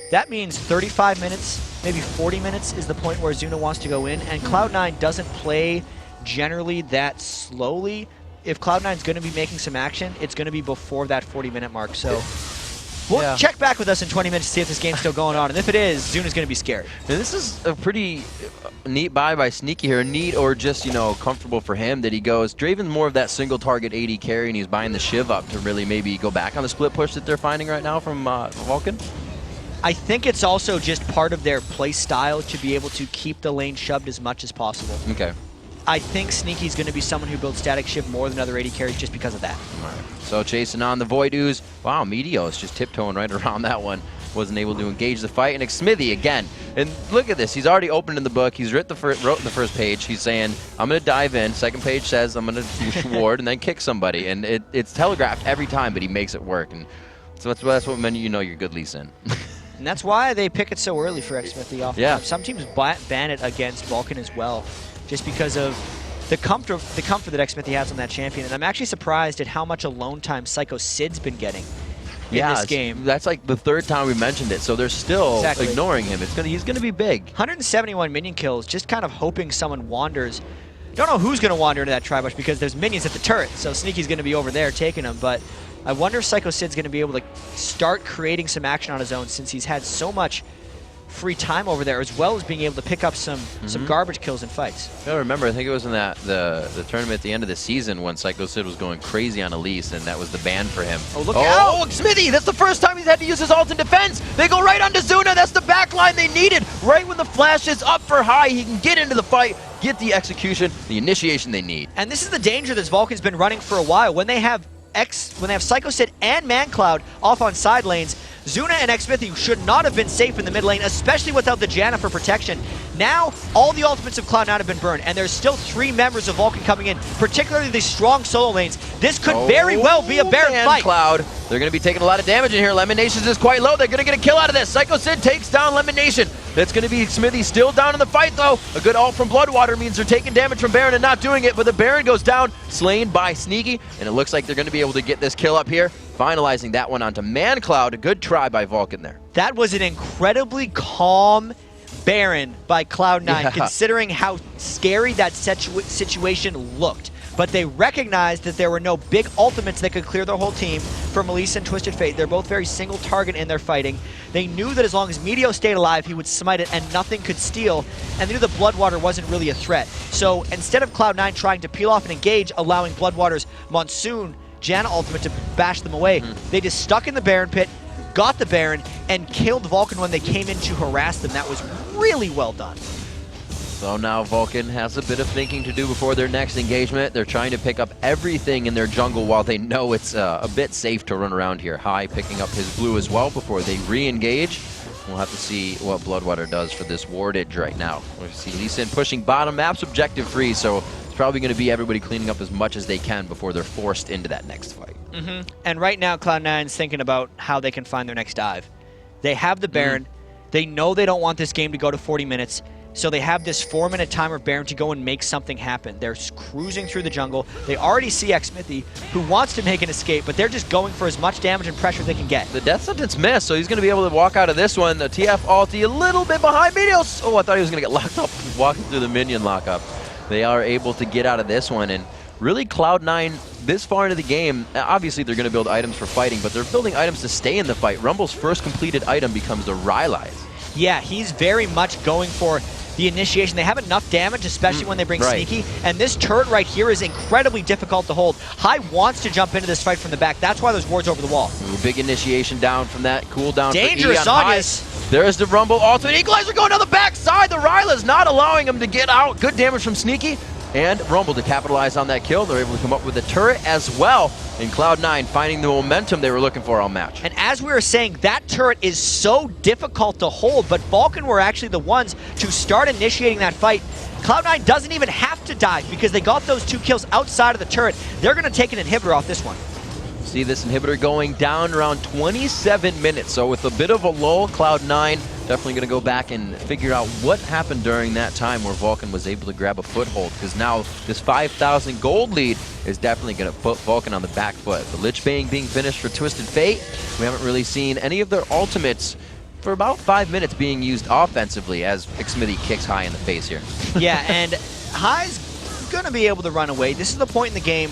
A: That means 35 minutes, maybe 40 minutes is the point where Zuna wants to go in, and Cloud9 doesn't play generally that slowly. If Cloud9's going to be making some action, it's going to be before that 40-minute mark. So we'll check back with us in 20 minutes to see if this game's still going on, and if it is, Zuna's going to be scared.
B: And this is a pretty neat buy by Sneaky here. Neat or just, you know, comfortable for him that he goes. Draven's more of that single target AD carry, and he's buying the Shiv up to really maybe go back on the split push that they're finding right now from Vulcan.
A: I think it's also just part of their play style to be able to keep the lane shoved as much as possible.
B: Okay.
A: I think Sneaky's going to be someone who builds static Shiv more than other AD carries just because of that.
B: All right. So chasing on the Void Ooze. Wow, Meteos just tiptoeing right around that one. Wasn't able to engage the fight. And Xmithie again. And look at this. He's already opened in the book. He's wrote in the first page. He's saying, I'm going to dive in. Second page says, I'm going to ward and then kick somebody. And it's telegraphed every time, but he makes it work. And so that's what meant you know you're good Lee Sin.
A: And that's why they pick it so early for Xmithie off.
B: Yeah.
A: Some teams ban it against Vulcan as well, just because of the comfort that Xmithie has on that champion. And I'm actually surprised at how much alone time Sycho Sid's been getting in this game.
B: That's like the third time we mentioned it, so they're still ignoring him. He's gonna be big.
A: 171 minion kills, just kind of hoping someone wanders. Don't know who's gonna wander into that tri-bush because there's minions at the turret, so Sneaky's gonna be over there taking them, but I wonder if Sycho Sid's gonna be able to start creating some action on his own, since he's had so much free time over there, as well as being able to pick up some garbage kills in fights.
B: I remember, I think it was in the tournament at the end of the season when Sycho Sid was going crazy on Elise, and that was the ban for him.
A: Oh, look out!
B: Oh, Xmithie! That's the first time he's had to use his ult in defense! They go right onto Zuna! That's the backline they needed! Right when the flash is up for high, he can get into the fight, get the execution, the initiation they need.
A: And this is the danger that Vulcan's been running for a while. When they have Sycho Sid and mancloud off on side lanes, Zuna and Xmithie should not have been safe in the mid lane, especially without the Janna for protection. Now, all the ultimates of Cloud9 have been burned, and there's still 3 members of Vulcan coming in, particularly these strong solo lanes. This could very well be a Baron fight.
B: Cloud, they're going to be taking a lot of damage in here. LemonNation is quite low. They're going to get a kill out of this. Sycho Sid takes down LemonNation. That's going to be Xmithie still down in the fight, though. A good ult from BloodWater means they're taking damage from Baron and not doing it, but the Baron goes down, slain by Sneaky, and it looks like they're going to be able to get this kill up here, finalizing that one onto mancloud. A good try by Vulcan there.
A: That was an incredibly calm Baron by Cloud9, considering how scary that situation looked. But they recognized that there were no big ultimates that could clear their whole team from Elise and Twisted Fate. They're both very single target in their fighting. They knew that as long as Meteos stayed alive, he would smite it and nothing could steal. And they knew that BloodWater wasn't really a threat. So instead of Cloud9 trying to peel off and engage, allowing BloodWater's Monsoon Janna ultimate to bash them away, they just stuck in the Baron pit, got the Baron, and killed Vulcan when they came in to harass them. That was really well done.
B: So now Vulcan has a bit of thinking to do before their next engagement. They're trying to pick up everything in their jungle while they know it's a bit safe to run around here. High picking up his blue as well before they re-engage. We'll have to see what BloodWater does for this wardage right now. We'll see Lee Sin pushing bottom, maps objective free, so it's probably going to be everybody cleaning up as much as they can before they're forced into that next fight.
A: And right now Cloud9's thinking about how they can find their next dive. They have the Baron. They know they don't want this game to go to 40 minutes. So they have this 4-minute timer of Baron to go and make something happen. They're cruising through the jungle. They already see Xmithie, who wants to make an escape, but they're just going for as much damage and pressure they can get.
B: The death sentence missed, so he's going to be able to walk out of this one. The TF ulti a little bit behind Meteos. Oh, I thought he was going to get locked up walking through the minion lockup. They are able to get out of this one, and really Cloud9 this far into the game, obviously they're going to build items for fighting, but they're building items to stay in the fight. Rumble's first completed item becomes the Rylai's.
A: Yeah, he's very much going for the initiation. They have enough damage, especially when they bring Sneaky, and this turret right here is incredibly difficult to hold. High wants to jump into this fight from the back. That's why there's wards over the wall.
B: Ooh, big initiation down from that cooldown.
A: Dangerous Zonius.
B: There's the Rumble ultimate. Equalizer going down the backside. The Rylai's not allowing him to get out. Good damage from Sneaky. And Rumble to capitalize on that kill. They're able to come up with a turret as well. And Cloud9 finding the momentum they were looking for all match.
A: And as we were saying, that turret is so difficult to hold, but Vulcan were actually the ones to start initiating that fight. Cloud9 doesn't even have to dive because they got those 2 kills outside of the turret. They're going to take an inhibitor off this one.
B: See this inhibitor going down around 27 minutes. So with a bit of a lull, Cloud9 definitely going to go back and figure out what happened during that time where Vulcan was able to grab a foothold, because now this 5,000 gold lead is definitely going to put Vulcan on the back foot. The Lich Bane being finished for Twisted Fate. We haven't really seen any of their ultimates for about 5 minutes being used offensively as Xmithie kicks High in the face here.
A: Yeah, and High's going to be able to run away. This is the point in the game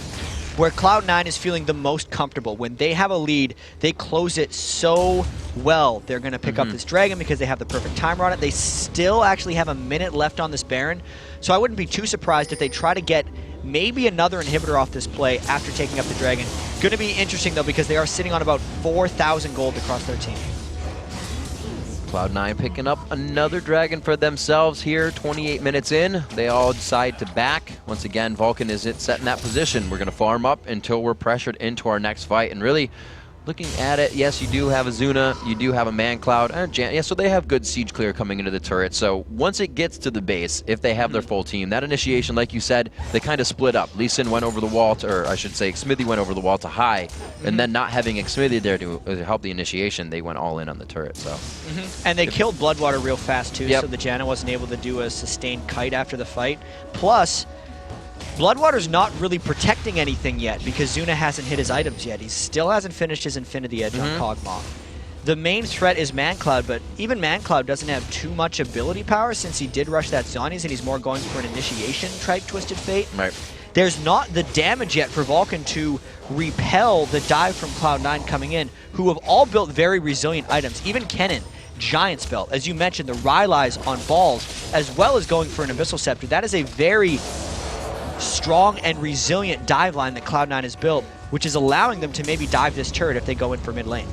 A: where Cloud9 is feeling the most comfortable. When they have a lead, they close it so well. They're going to pick up this Dragon because they have the perfect timer on it. They still actually have a minute left on this Baron, so I wouldn't be too surprised if they try to get maybe another inhibitor off this play after taking up the Dragon. Going to be interesting, though, because they are sitting on about 4,000 gold across their team.
B: Cloud9 picking up another Dragon for themselves here, 28 minutes in. They all decide to back. Once again, Vulcan is set in that position. We're going to farm up until we're pressured into our next fight. And really, looking at it, yes, you do have a Zuna, you do have a mancloud, and yeah, so they have good siege clear coming into the turret. So once it gets to the base, if they have their full team, that initiation, like you said, they kind of split up. Lee Sin went over the wall, or I should say Xmithie went over the wall to High, and then not having Xmithie there to help the initiation, they went all in on the turret. So,
A: and they killed BloodWater real fast too, so the Janna wasn't able to do a sustained kite after the fight. Plus, BloodWater's not really protecting anything yet because Zuna hasn't hit his items yet. He still hasn't finished his Infinity Edge on Kog'Maw. The main threat is mancloud, but even mancloud doesn't have too much ability power since he did rush that Zonies and he's more going for an initiation type Twisted Fate.
B: Right.
A: There's not the damage yet for Vulcan to repel the dive from Cloud9 coming in, who have all built very resilient items. Even Kennen, Giant's Belt. As you mentioned, the Rylai's on balls, as well as going for an Abyssal Scepter. That is a very strong and resilient dive line that Cloud9 has built, which is allowing them to maybe dive this turret if they go in for mid lane.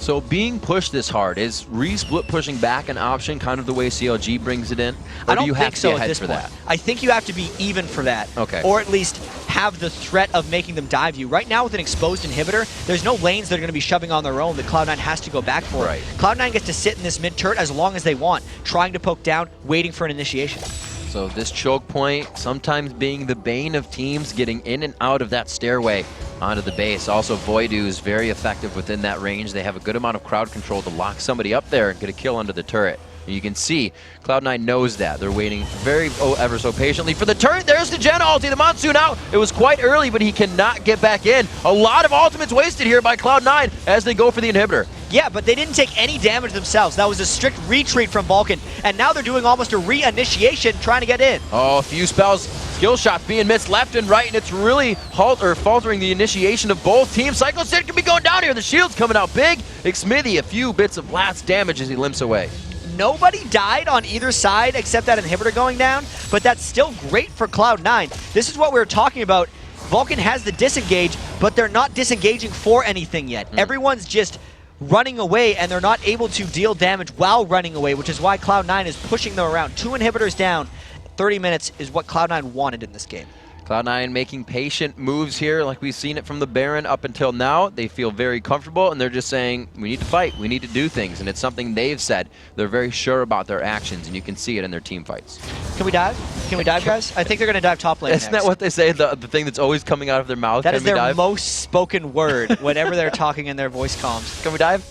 B: So being pushed this hard, is resplit pushing back an option, kind of the way CLG brings it in? Or
A: I don't
B: do you have
A: think
B: to
A: so
B: be
A: at
B: ahead
A: this
B: for
A: point.
B: that?
A: I think you have to be even for that.
B: Okay.
A: Or at least have the threat of making them dive you. Right now with an exposed inhibitor, there's no lanes that are going to be shoving on their own that Cloud9 has to go back for.
B: Right.
A: Cloud9 gets to sit in this mid turret as long as they want, trying to poke down, waiting for an initiation.
B: So this choke point sometimes being the bane of teams getting in and out of that stairway onto the base. Also, Voidu is very effective within that range. They have a good amount of crowd control to lock somebody up there and get a kill under the turret. And you can see Cloud9 knows that. They're waiting ever so patiently for the turret. There's the Gen ulti, the Monsoon out. It was quite early, but he cannot get back in. A lot of ultimates wasted here by Cloud9 as they go for the inhibitor.
A: Yeah, but they didn't take any damage themselves. That was a strict retreat from Vulcan, and now they're doing almost a re-initiation trying to get in.
B: Oh, a few spells, skill shots being missed left and right, and it's really faltering the initiation of both teams. Sycho Sid can be going down here. The shield's coming out big. Xmithie, a few bits of blast damage as he limps away.
A: Nobody died on either side except that inhibitor going down, but that's still great for Cloud9. This is what we were talking about. Vulcan has the disengage, but they're not disengaging for anything yet. Everyone's just running away, and they're not able to deal damage while running away, which is why Cloud9 is pushing them around. 2 inhibitors down. 30 minutes is what Cloud9 wanted in this game.
B: Cloud9 making patient moves here like we've seen it from the Baron up until now. They feel very comfortable, and they're just saying, we need to fight, we need to do things, and it's something they've said. They're very sure about their actions, and you can see it in their team fights.
A: Can we dive? Can we dive, guys? I think they're going to dive top lane
B: Isn't that what they say, the thing that's always coming out of their mouth?
A: That is their
B: dive?
A: most spoken word whenever they're talking in their voice comms.
B: Can we dive?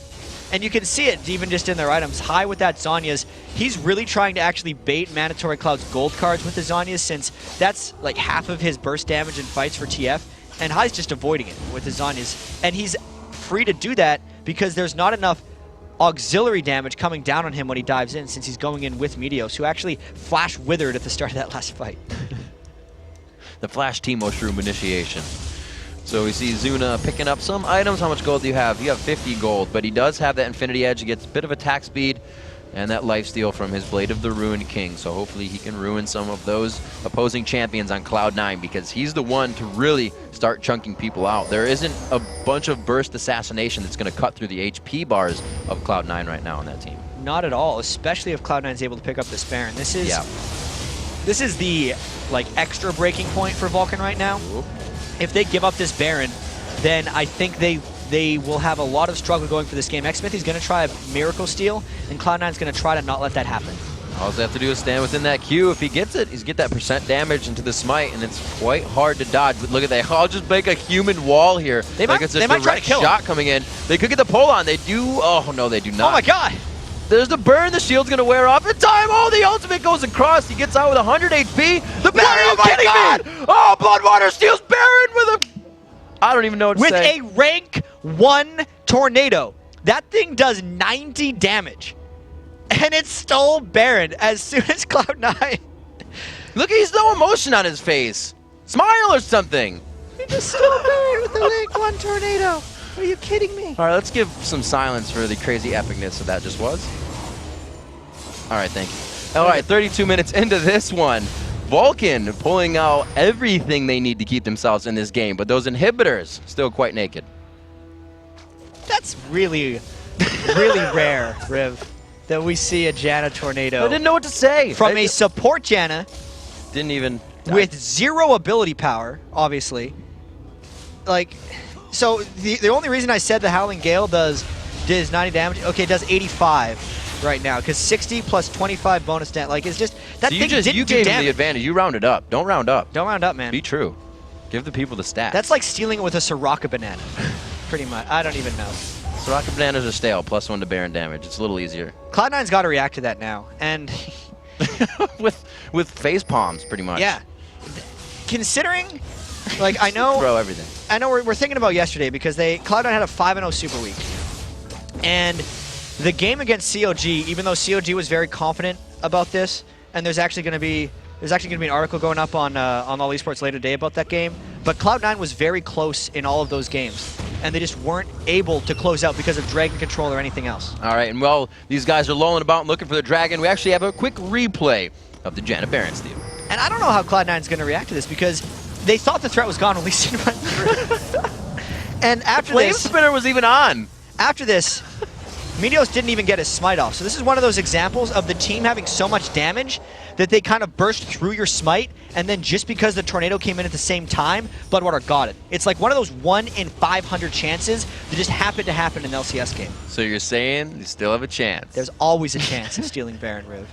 A: And you can see it even just in their items. High with that Zhonya's, he's really trying to actually bait Mandatory Cloud's gold cards with the Zhonya's, since that's like half of his burst damage in fights for TF, and High's just avoiding it with the Zhonya's. And he's free to do that because there's not enough auxiliary damage coming down on him when he dives in, since he's going in with Meteos, who actually flash withered at the start of that last fight.
B: The Flash Teemo Shroom initiation. So we see Zuna picking up some items. How much gold do you have? You have 50 gold, but he does have that Infinity Edge. He gets a bit of attack speed and that lifesteal from his Blade of the Ruined King. So hopefully he can ruin some of those opposing champions on Cloud9, because he's the one to really start chunking people out. There isn't a bunch of burst assassination that's going to cut through the HP bars of Cloud9 right now on that team.
A: Not at all, especially if Cloud9 is able to pick up this Baron. This is the like extra breaking point for Vulcan right now.
B: Ooh.
A: If they give up this Baron, then I think they will have a lot of struggle going for this game. Xmithie's going to try a Miracle Steal, and Cloud9's going to try to not let that happen.
B: All they have to do is stand within that Q. If he gets it, he's get that percent damage into the smite, and it's quite hard to dodge. But look at that. I'll just make a human wall here.
A: They might
B: it's a
A: try to
B: direct
A: kill
B: shot
A: him.
B: coming in. They could get the pull on. They do. Oh, no, they do not.
A: Oh, my God.
B: There's the burn. The shield's going to wear off in time. Oh, the ultimate goes across. He gets out with 100 HP. The Baron, are you kidding me? Oh, BloodWater steals Baron with a... I don't even know what to say.
A: With a rank 1 tornado. That thing does 90 damage. And it stole Baron as soon as Cloud9.
B: Look, he's no emotion on his face. Smile or something.
A: He just stole Baron with a rank 1 tornado. Are you kidding me?
B: All right, let's give some silence for the crazy epicness that that just was. All right, thank you. All right, 32 minutes into this one. Vulcan pulling out everything they need to keep themselves in this game, but those inhibitors still quite naked.
A: That's really, really rare, Riv, that we see a Janna tornado.
B: I didn't know what to say.
A: From a support Janna
B: Didn't even...
A: with 0 ability power, obviously. Like, so the only reason I said the Howling Gale does 90 damage, okay, it does 85 right now, because 60 plus 25 bonus damage, like, it's just, that
B: So
A: thing didn't
B: you
A: do
B: gave him
A: damage.
B: the advantage. You rounded up. Don't round up.
A: Don't round up, man.
B: Be true. Give the people the stats.
A: That's like stealing it with a Soraka banana, pretty much. I don't even know.
B: Soraka bananas are stale, +1 to Baron damage. It's a little easier.
A: Cloud9's got to react to that now, and
B: with face palms, pretty much.
A: yeah, considering, like, I know,
B: Throw everything.
A: I know we're thinking about yesterday, because Cloud9 had a 5-0 Super Week, and the game against COG, even though COG was very confident about this, and there's actually going to be an article going up on All Esports later today about that game, but Cloud9 was very close in all of those games. and they just weren't able to close out because of Dragon control or anything else.
B: All right, and well, these guys are lolling about and looking for the Dragon. We actually have a quick replay of the Janna Baron steal.
A: And I don't know how Cloud9 is going to react to this because they thought the threat was gone when Lee Sin went through. And after
B: Flame
A: this,
B: Spinner was even on.
A: After this, Meteos didn't even get his smite off. So this is one of those examples of the team having so much damage that they kind of burst through your smite, and then just because the tornado came in at the same time, BloodWater got it. It's like one of those 1 in 500 chances that just happened to happen in an LCS game.
B: So you're saying you still have a chance?
A: There's always a chance of stealing Baron, Riv.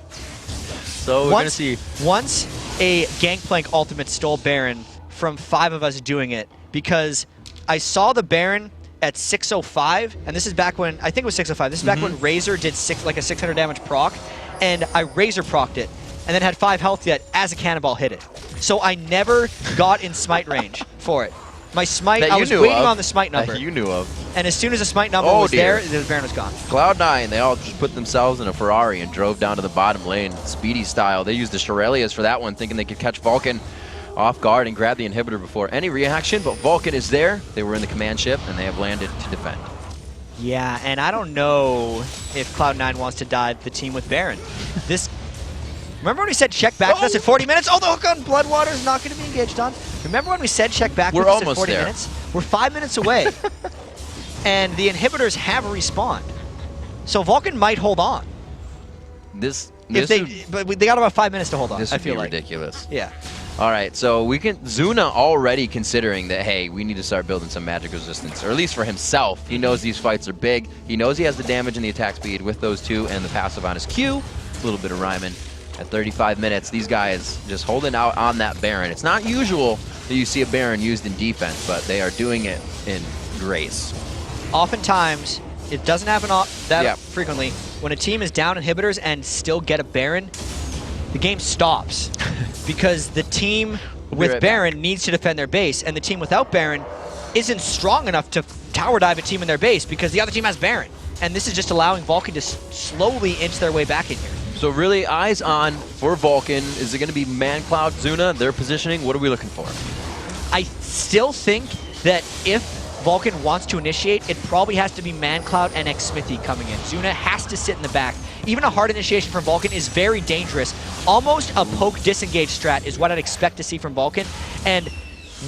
B: So we're going to see.
A: Once a Gangplank ultimate stole Baron from 5 of us doing it, because I saw the Baron at 605, and this is back when, I think it was 605, this is back when Razor did like a 600 damage proc, and I Razor procced it, and then had 5 health yet as a cannonball hit it. So I never got in smite range for it. My smite, I was waiting on the smite number.
B: That you knew of.
A: And as soon as the smite number was there, the Baron was gone.
B: Cloud9, they all just put themselves in a Ferrari and drove down to the bottom lane, speedy style. They used the Shurelya's for that one, thinking they could catch Vulcan off guard and grab the inhibitor before any reaction, but Vulcan is there. They were in the command ship, and they have landed to defend.
A: Yeah, and I don't know if Cloud9 wants to dive the team with Baron. Remember when we said check back with us at 40 minutes? Oh, the hook on BloodWater is not going to be engaged on. Remember when we said check back with us at 40 minutes? We're 5 minutes away. And the inhibitors have respawned. So Vulcan might hold on. But they got about 5 minutes to hold on, I feel like.
B: Ridiculous.
A: Yeah.
B: All right, so we can Zuna already considering that, hey, we need to start building some magic resistance, or at least for himself. He knows these fights are big. He knows he has the damage and the attack speed with those two and the passive on his Q. A little bit of Ryman. At 35 minutes, these guys just holding out on that Baron. It's not usual that you see a Baron used in defense, but they are doing it in grace.
A: Oftentimes, it doesn't happen that frequently. When a team is down inhibitors and still get a Baron, the game stops because the team with Baron needs to defend their base, and the team without Baron isn't strong enough to tower dive a team in their base because the other team has Baron. And this is just allowing Vulcan to slowly inch their way back in here.
B: So really, eyes on for Vulcan. Is it going to be mancloud, Zuna, their positioning? What are we looking for?
A: I still think that if Vulcan wants to initiate, it probably has to be mancloud and Xmithie coming in. Zuna has to sit in the back. Even a hard initiation from Vulcan is very dangerous. Almost a poke disengage strat is what I'd expect to see from Vulcan. And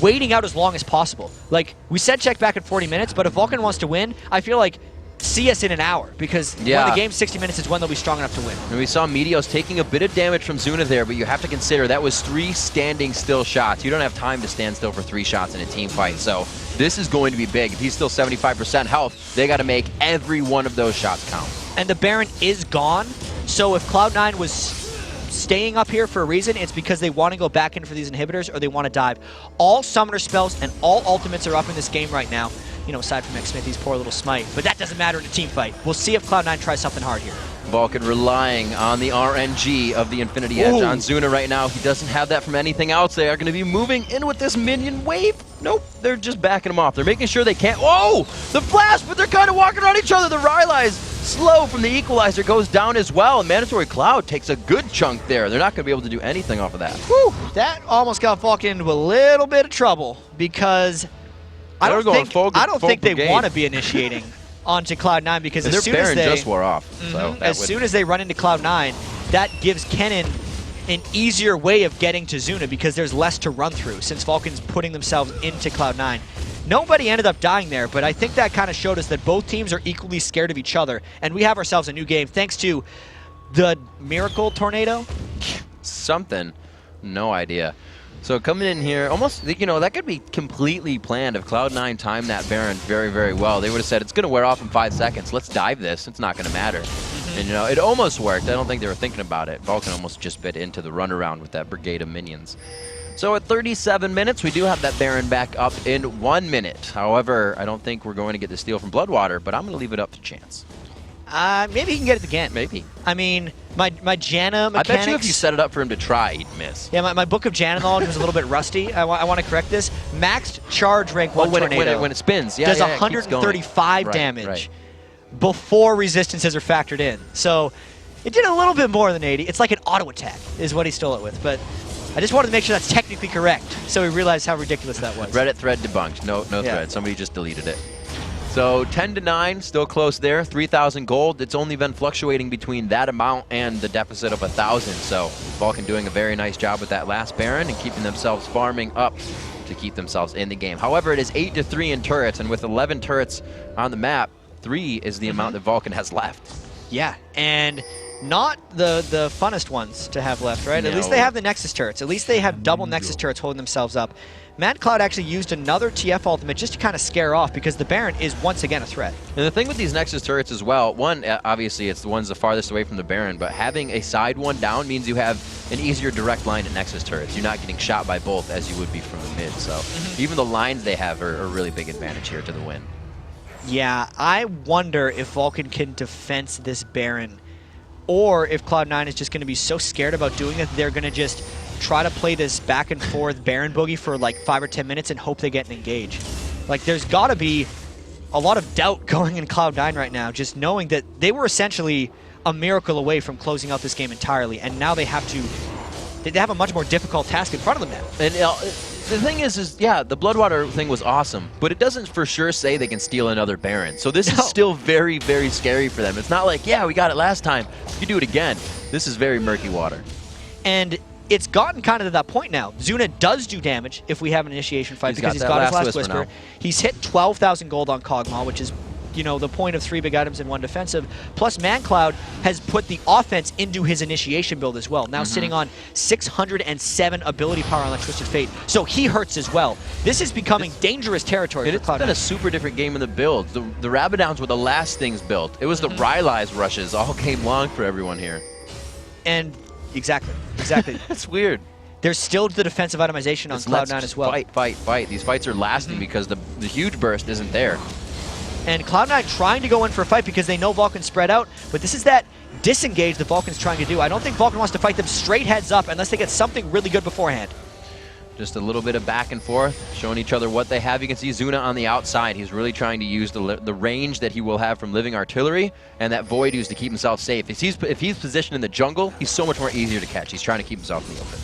A: waiting out as long as possible. Like, we said check back at 40 minutes, but if Vulcan wants to win, I feel like see us in an hour, because when the game's 60 minutes is when they'll be strong enough to win.
B: And we saw Meteos taking a bit of damage from Zuna there, but you have to consider that was 3 standing still shots. You don't have time to stand still for 3 shots in a team fight, so this is going to be big. If he's still 75% health, they got to make every one of those shots count.
A: And the Baron is gone, so if Cloud9 was staying up here for a reason, it's because they want to go back in for these inhibitors or they want to dive. All summoner spells and all ultimates are up in this game right now. You know, aside from Xmithie's poor little smite. But that doesn't matter in a team fight. We'll see if Cloud9 tries something hard here.
B: Vulcan relying on the RNG of the Infinity Edge on Zuna right now. He doesn't have that from anything else. They are going to be moving in with this minion wave. Nope, they're just backing him off. They're making sure they can't. Oh, the flash, but they're kind of walking around each other. The Rylai's slow from the equalizer goes down as well. And mandatory cloud takes a good chunk there. They're not going to be able to do anything off of that.
A: Whew, that almost got Vulcan into a little bit of trouble because I don't think they want to be initiating onto Cloud9 because as soon as they
B: just wore off.
A: Soon as they run into Cloud9, that gives Kennen an easier way of getting to Zuna because there's less to run through since Vulcan's putting themselves into Cloud9. Nobody ended up dying there, but I think that kind of showed us that both teams are equally scared of each other, and we have ourselves a new game thanks to the Miracle Tornado.
B: Something. No idea. So coming in here, almost, you know, that could be completely planned if Cloud9 timed that Baron very, very well. They would have said, it's going to wear off in 5 seconds. Let's dive this. It's not going to matter. And, you know, it almost worked. I don't think they were thinking about it. Vulcan almost just bit into the runaround with that brigade of minions. So at 37 minutes, we do have that Baron back up in 1 minute. However, I don't think we're going to get the steal from BloodWater, but I'm going to leave it up to chance.
A: Maybe he can get it again.
B: Maybe.
A: I mean, my Janna mechanics...
B: I bet you if you set it up for him to try, he'd miss.
A: Yeah, my book of Janna knowledge was a little bit rusty. I want to correct this. Maxed charge rank 1 tornado
B: when it spins,
A: does 135 damage before resistances are factored in. So it did a little bit more than 80. It's like an auto attack is what he stole it with. But I just wanted to make sure that's technically correct so we realized how ridiculous that was.
B: Reddit thread debunked. No thread. Somebody just deleted it. So 10-9, still close there. 3,000 gold. It's only been fluctuating between that amount and the deficit of 1,000. So Vulcan doing a very nice job with that last Baron and keeping themselves farming up to keep themselves in the game. However, it is 8-3 in turrets, and with 11 turrets on the map, 3 is the amount that Vulcan has left.
A: Yeah, and not the funnest ones to have left, right?
B: No.
A: At least they have the Nexus turrets. At least they have double Nexus turrets holding themselves up. mancloud actually used another TF ultimate just to kind of scare off because the Baron is once again a threat.
B: And the thing with these Nexus turrets as well, one, obviously it's the ones the farthest away from the Baron, but having a side one down means you have an easier direct line at Nexus turrets. You're not getting shot by both as you would be from the mid. So even the lines they have are a really big advantage here to the win.
A: Yeah, I wonder if Vulcan can defense this Baron, or if Cloud9 is just going to be so scared about doing it, they're going to just try to play this back and forth Baron boogie for like 5 or 10 minutes and hope they get an engage. Like, there's got to be a lot of doubt going in Cloud9 right now, just knowing that they were essentially a miracle away from closing out this game entirely, and now they have a much more difficult task in front of them now.
B: And the thing is yeah, the BloodWater thing was awesome, but it doesn't for sure say they can steal another Baron. So this is still very, very scary for them. It's not like, yeah, we got it last time, you do it again. This is very murky water.
A: And it's gotten kind of to that point now. Zuna does do damage if we have an initiation fight because he's got his last Whisper. He's hit 12,000 gold on Kog'Maw, which is, you know, the point of 3 big items and 1 defensive. Plus, mancloud has put the offense into his initiation build as well. Now sitting on 607 ability power on that Twisted Fate. So he hurts as well. This is becoming dangerous territory for Cloud9.
B: It's been a super different game in the builds. The Rabadowns were the last things built. It was the Rylai's rushes all came long for everyone here.
A: And exactly.
B: That's weird.
A: There's still the defensive itemization on Cloud9 as well.
B: Fight. These fights are lasting because the huge burst isn't there.
A: And Cloud9 trying to go in for a fight because they know Vulcan's spread out, but this is that disengage that Vulcan's trying to do. I don't think Vulcan wants to fight them straight heads up unless they get something really good beforehand.
B: Just a little bit of back and forth, showing each other what they have. You can see Zuna on the outside. He's really trying to use the range that he will have from living artillery and that void use to keep himself safe. If he's positioned in the jungle, he's so much more easier to catch. He's trying to keep himself in the open.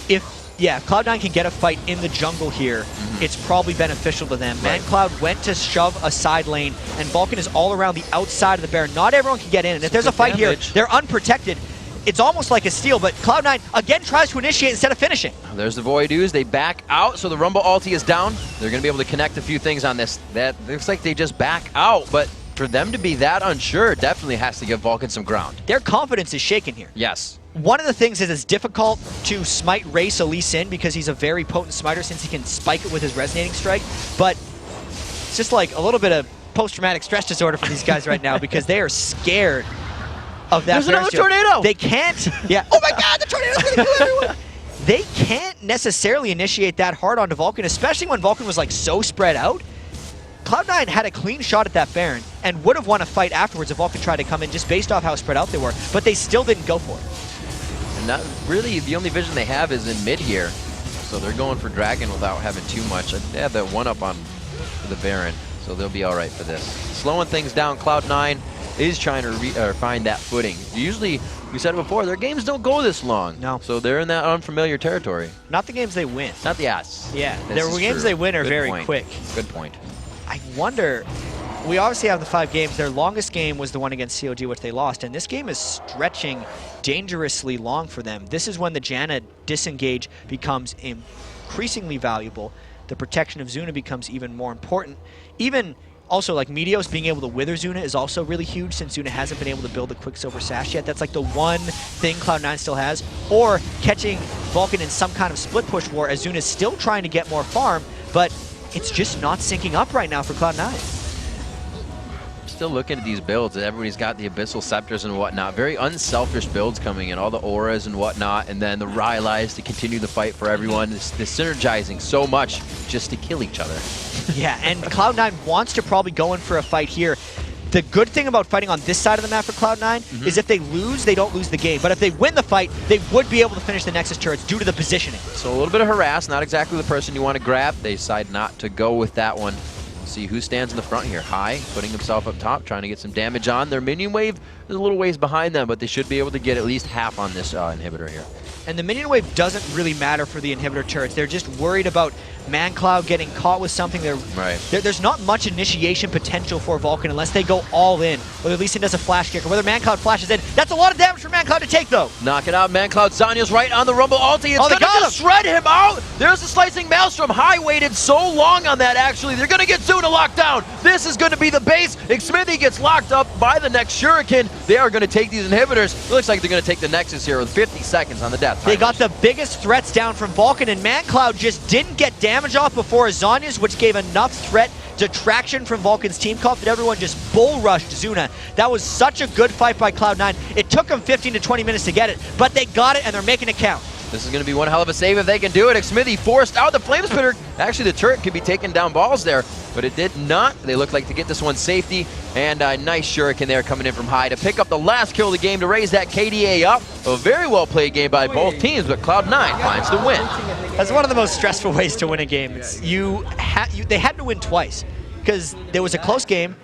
A: If Cloud9 can get a fight in the jungle here, it's probably beneficial to them.
B: Right.
A: mancloud went to shove a side lane, and Vulcan is all around the outside of the Baron. Not everyone can get in, and if there's a fight here, they're unprotected. It's almost like a steal, but Cloud9 again tries to initiate instead of finishing.
B: There's the void ooze. They back out, so the Rumble ulti is down. They're going to be able to connect a few things on this. That looks like they just back out, but for them to be that unsure definitely has to give Vulcan some ground.
A: Their confidence is shaken here.
B: Yes.
A: One of the things is it's difficult to smite Race Elise in because he's a very potent smiter since he can spike it with his resonating strike, but it's just like a little bit of post-traumatic stress disorder for these guys right now because they are scared of that.
B: There's another tornado!
A: They can't, oh my god, the tornado's gonna kill everyone! They can't necessarily initiate that hard onto Vulcan, especially when Vulcan was like so spread out. Cloud9 had a clean shot at that Baron and would have won a fight afterwards if Vulcan tried to come in just based off how spread out they were, but they still didn't go for it.
B: And not really, the only vision they have is in mid here. So they're going for Dragon without having too much. They have that 1-up on the Baron, so they'll be all right for this. Slowing things down, Cloud9 is trying to find that footing. Usually, we said it before, their games don't go this long.
A: No.
B: So they're in that unfamiliar territory.
A: Not the games they win.
B: Not the ass.
A: Yeah,
B: This
A: the games
B: true.
A: they win are
B: Good
A: very
B: point.
A: quick.
B: Good point.
A: I wonder, we obviously have the 5 games. Their longest game was the one against COD, which they lost, and this game is stretching dangerously long for them. This is when the Janna disengage becomes increasingly valuable. The protection of Zuna becomes even more important. Even also, like, Meteos being able to wither Zuna is also really huge since Zuna hasn't been able to build a Quicksilver Sash yet. That's like the one thing Cloud9 still has. Or catching Vulcan in some kind of split push war as Zuna's still trying to get more farm, but it's just not syncing up right now for Cloud9.
B: Still looking at these builds, everybody's got the Abyssal Scepters and whatnot. Very unselfish builds coming in, all the auras and whatnot, and then the Rylai's to continue the fight for everyone. They're synergizing so much just to kill each other.
A: Yeah, and Cloud9 wants to probably go in for a fight here. The good thing about fighting on this side of the map for Cloud9 is if they lose, they don't lose the game. But if they win the fight, they would be able to finish the Nexus turrets due to the positioning.
B: So a little bit of harass, not exactly the person you want to grab. They decide not to go with that one. See who stands in the front here. High, putting himself up top, trying to get some damage on. Their minion wave is a little ways behind them, but they should be able to get at least half on this inhibitor here.
A: And the minion wave doesn't really matter for the inhibitor turrets. They're just worried about mancloud getting caught with something. There's not much initiation potential for Vulcan unless they go all in. Whether Lee Sin does a flash kick or whether mancloud flashes in. That's a lot of damage for mancloud to take, though.
B: Knock it out, mancloud. Zanya's right on the Rumble ulti. It's gonna just shred him out. There's the slicing maelstrom. High waited so long on that, actually. They're gonna get Zuna locked down. This is gonna be the base. Xmithie gets locked up by the next shuriken. They are gonna take these inhibitors. It looks like they're gonna take the nexus here with 50 seconds on the death timer.
A: They got the biggest threats down from Vulcan, and mancloud just didn't get damage off before Zanya's, which gave enough threat detraction from Vulcan's team comp that everyone just bull rushed Zuna. That was such a good fight by Cloud9. It took them 15 to 20 minutes to get it, but they got it and they're making it count.
B: This is going to be one hell of a save if they can do it. Xmithie forced out the flame spitter. Actually, the turret could be taking down balls there, but it did not. They look like to get this one safety, and a nice shuriken there coming in from high to pick up the last kill of the game to raise that KDA up. A very well played game by both teams, but Cloud9 finds the win.
A: That's one of the most stressful ways to win a game. They had to win twice because there was a close game.